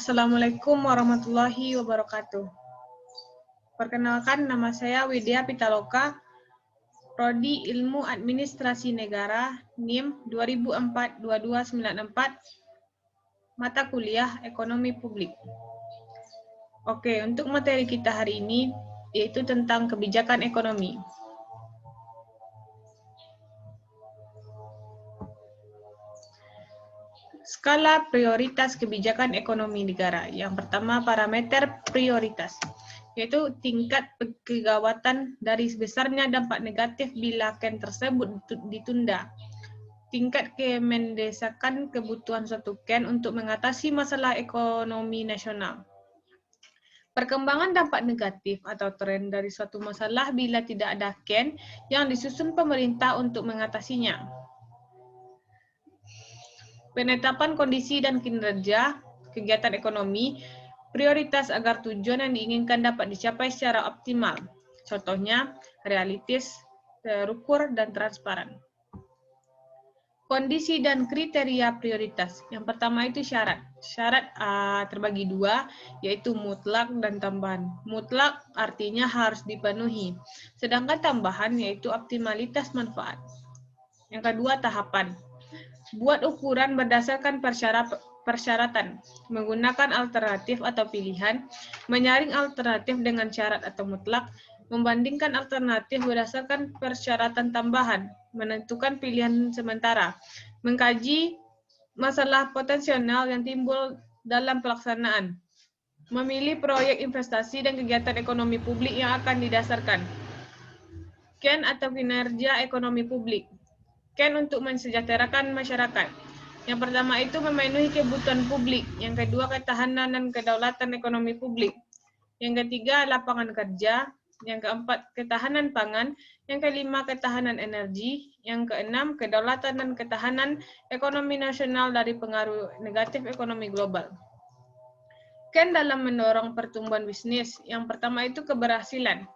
Assalamualaikum warahmatullahi wabarakatuh. Perkenalkan, nama saya Widya Pitaloka, Prodi Ilmu Administrasi Negara, NIM 2004-2294, mata kuliah Ekonomi Publik. Oke, untuk materi kita hari ini yaitu tentang kebijakan ekonomi. Skala prioritas kebijakan ekonomi negara. Yang pertama, parameter prioritas, yaitu tingkat kegawatan dari besarnya dampak negatif bila ken tersebut ditunda. Tingkat kemendesakan kebutuhan suatu ken untuk mengatasi masalah ekonomi nasional. Perkembangan dampak negatif atau tren dari suatu masalah bila tidak ada ken yang disusun pemerintah untuk mengatasinya. Penetapan kondisi dan kinerja kegiatan ekonomi, prioritas agar tujuan yang diinginkan dapat dicapai secara optimal. Contohnya, realistis, terukur, dan transparan. Kondisi dan kriteria prioritas. Yang pertama itu syarat. Syarat terbagi dua, yaitu mutlak dan tambahan. Mutlak artinya harus dipenuhi, sedangkan tambahan yaitu optimalitas manfaat. Yang kedua, tahapan. Buat ukuran berdasarkan persyaratan, menggunakan alternatif atau pilihan, menyaring alternatif dengan syarat atau mutlak, membandingkan alternatif berdasarkan persyaratan tambahan, menentukan pilihan sementara, mengkaji masalah potensial yang timbul dalam pelaksanaan, memilih proyek investasi dan kegiatan ekonomi publik yang akan didasarkan. Ken atau kinerja ekonomi publik. Ken untuk mensejahterakan masyarakat. Yang pertama itu memenuhi kebutuhan publik. Yang kedua, ketahanan dan kedaulatan ekonomi publik. Yang ketiga, lapangan kerja. Yang keempat, ketahanan pangan. Yang kelima, ketahanan energi. Yang keenam, kedaulatan dan ketahanan ekonomi nasional dari pengaruh negatif ekonomi global. Ken dalam mendorong pertumbuhan bisnis. Yang pertama itu keberhasilan.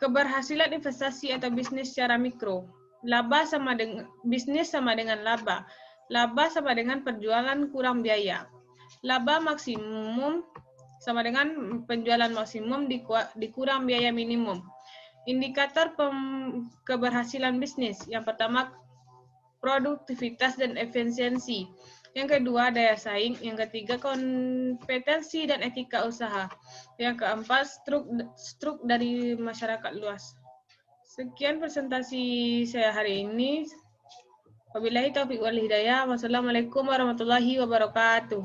Keberhasilan investasi atau bisnis secara mikro. Laba sama dengan bisnis sama dengan laba. Laba sama dengan penjualan kurang biaya. Laba maksimum sama dengan penjualan maksimum dikurang biaya minimum. Indikator keberhasilan bisnis. Yang pertama, produktivitas dan efisiensi. Yang kedua, daya saing. Yang ketiga, kompetensi dan etika usaha. Yang keempat, struk dari masyarakat luas. Sekian presentasi saya hari ini. Wabillahi taufiq wal hidayah. Wassalamualaikum warahmatullahi wabarakatuh.